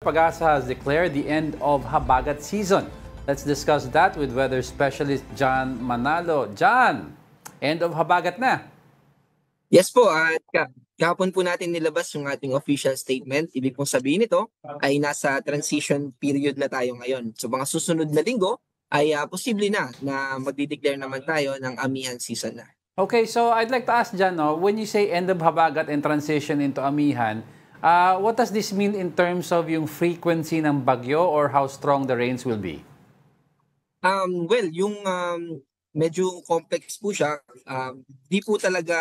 Pag-asa has declared the end of habagat season. Let's discuss that with weather specialist John Manalo. John, end of habagat na. Yes po, at kahapon po natin nilabas yung ating official statement. Ibig pong sabihin nito ay nasa transition period na tayo ngayon. So mga susunod na linggo ay posible na magdi-declare naman tayo ng amihan season na. Okay, so I'd like to ask John, when you say end of habagat and transition into amihan, what does this mean in terms of yung frequency ng bagyo or how strong the rains will be? Well, yung medyo complex po siya. Di po talaga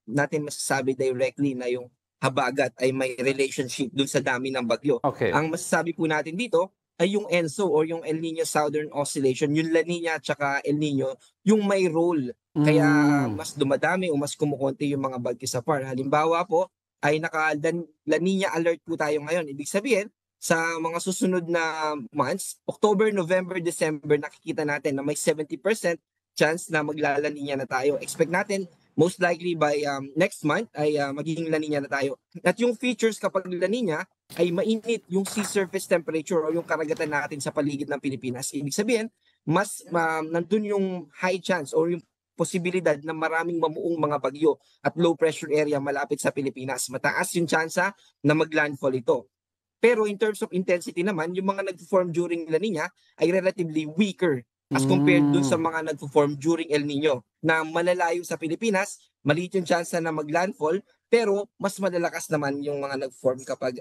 natin masasabi directly na yung habagat ay may relationship dun sa dami ng bagyo. Okay. Ang masasabi po natin dito ay yung ENSO or yung El Nino Southern Oscillation, yung La Nina at saka El Nino, yung may role. Kaya mas dumadami o mas kumukonti yung mga bagyo sa PAR. Halimbawa po, ay naka-La Nina alert po tayo ngayon. Ibig sabihin, sa mga susunod na months, October, November, December, nakikita natin na may 70% chance na magla-La Nina na tayo. Expect natin, most likely by next month ay magiging La Nina na tayo. At yung features kapag La Nina ay mainit yung sea surface temperature o yung karagatan natin sa paligid ng Pilipinas. Ibig sabihin, mas nandun yung high chance o yung posibilidad na maraming mamuong mga bagyo at low pressure area malapit sa Pilipinas. Mataas yung tsansa na maglandfall ito. Pero in terms of intensity naman, yung mga nag-form during La Nina ay relatively weaker as compared dun sa mga nag-form during El Nino na malalayo sa Pilipinas, maliit yung chance na maglandfall, pero mas malalakas naman yung mga nag-form kapag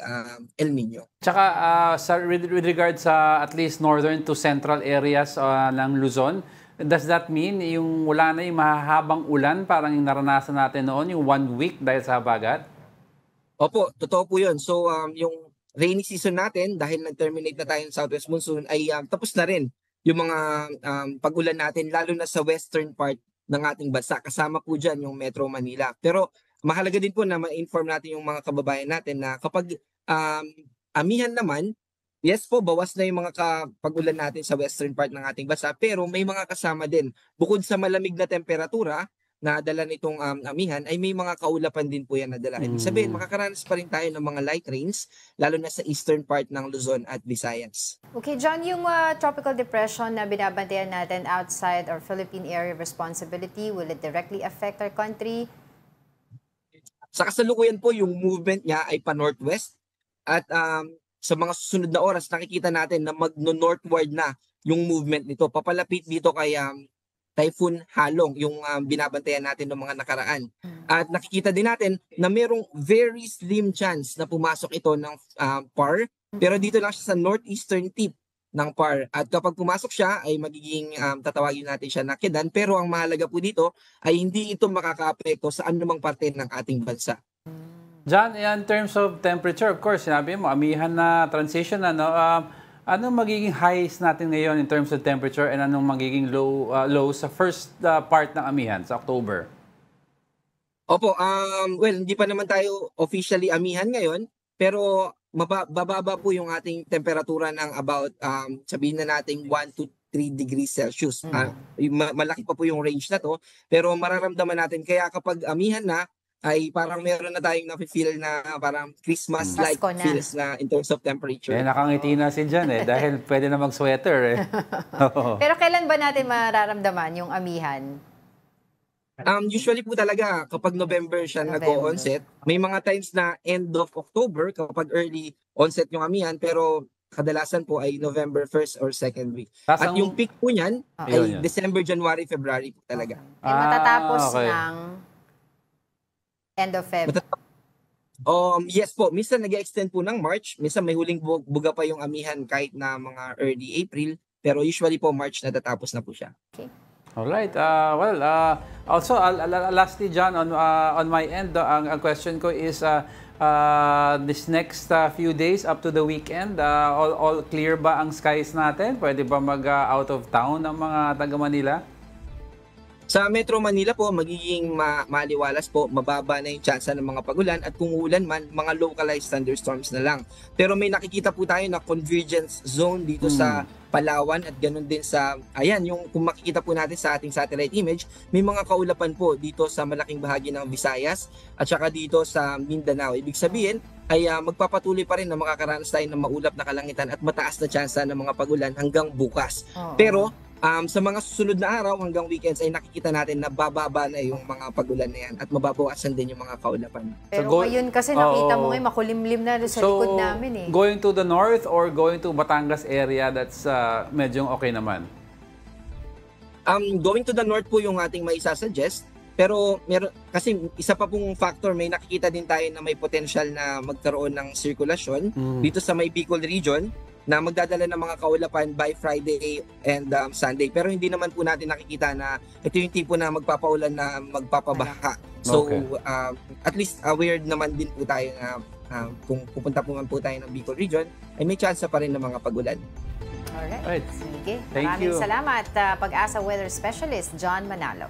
El Nino. Tsaka with regard sa at least northern to central areas ng Luzon, does that mean yung wala na yung mahahabang ulan parang yung naranasan natin noon, yung 1 week dahil sa habagat? Opo, totoo po yun. So yung rainy season natin, dahil nag-terminate na tayo ng Southwest Monsoon, ay tapos na rin yung mga pag-ulan natin, lalo na sa western part ng ating bansa. Kasama po dyan yung Metro Manila. Pero mahalaga din po na ma-inform natin yung mga kababayan natin na kapag amihan naman, yes po, bawas na yung mga pag-ulan natin sa western part ng ating bansa, pero may mga kasama din. Bukod sa malamig na temperatura na dala nitong amihan, ay may mga kaulapan din po yan na dala. Ibig sabihin, makakaranas pa rin tayo ng mga light rains, lalo na sa eastern part ng Luzon at Visayas. Okay, John, yung tropical depression na binabantayan natin outside our Philippine area of responsibility, will it directly affect our country? Sa kasalukuyan po, yung movement niya ay pa-northwest at sa mga susunod na oras, nakikita natin na mag-northward na yung movement nito. Papalapit dito kay Typhoon Halong, yung binabantayan natin ng mga nakaraan. At nakikita din natin na mayroong very slim chance na pumasok ito ng PAR, pero dito lang siya sa northeastern tip ng PAR. At kapag pumasok siya, ay magiging tatawagin natin siya na Kedan, pero ang mahalaga po dito ay hindi ito makakaapekto sa anumang parte ng ating bansa. John, in terms of temperature, of course, sinabi mo, amihan na, transition na, no? Anong magiging highs natin ngayon in terms of temperature and anong magiging low sa first part ng amihan sa October? Opo, well, hindi pa naman tayo officially amihan ngayon, pero bababa po yung ating temperatura ng about, sabihin na natin 1 to 3 degrees Celsius. Malaki pa po yung range na to, pero mararamdaman natin. Kaya kapag amihan na, ay parang meron na tayong nafe-feel na parang Christmas-like feels na in terms of temperature. Nakangiti na si Jan dahil pwede na mag-sweater Pero kailan ba natin mararamdaman yung amihan? Usually po talaga kapag November siya nag-o-onset. May mga times na end of October kapag early onset yung amihan, pero kadalasan po ay November 1st or 2nd week. At yung peak po niyan ay December, January, February po talaga. Ay matatapos ng end of Feb. Yes po, minsan nag-extend po ng March, minsan may huling buga pa yung amihan kahit na mga early April, pero usually po March natatapos na po siya. Okay. Alright, also lastly John, on my end, ang question ko is this next few days up to the weekend, all clear ba ang skies natin? Pwede ba mag out of town ang mga taga Manila? Sa Metro Manila po, magiging maliwalas po, mababa na yung tsansa ng mga pagulan at kung uulan man, mga localized thunderstorms na lang. Pero may nakikita po tayo na convergence zone dito sa Palawan at ganun din sa, ayan, yung kung makikita po natin sa ating satellite image, may mga kaulapan po dito sa malaking bahagi ng Visayas at saka dito sa Mindanao. Ibig sabihin, ay magpapatuloy pa rin na makakaranas tayo ng maulap na kalangitan at mataas na tsansa ng mga pagulan hanggang bukas. Pero sa mga susunod na araw hanggang weekends ay nakikita natin na bababa na yung mga pagulan na yan at mababawasan din yung mga kaulapan. Pero ngayon kasi nakita mo ngayon makulimlim na sa likod namin eh. Going to the north or going to Batangas area, that's medyo okay naman? Going to the north po yung ating maisasuggest. Pero meron kasi isa pa pong factor, may nakikita din tayo na may potential na magkaroon ng sirkulasyon dito sa may Bicol region na magdadala ng mga kaulapan by Friday and Sunday. Pero hindi naman po natin nakikita na ito yung tipo na magpapaulan na magpapabaha. So at least aware naman din po tayo na kung pupunta po man po tayo ng Bicol region ay may chance pa rin ng mga pagulan. Alright. Sige. Thank Maraming you. salamat, Pag-asa Weather Specialist John Manalo.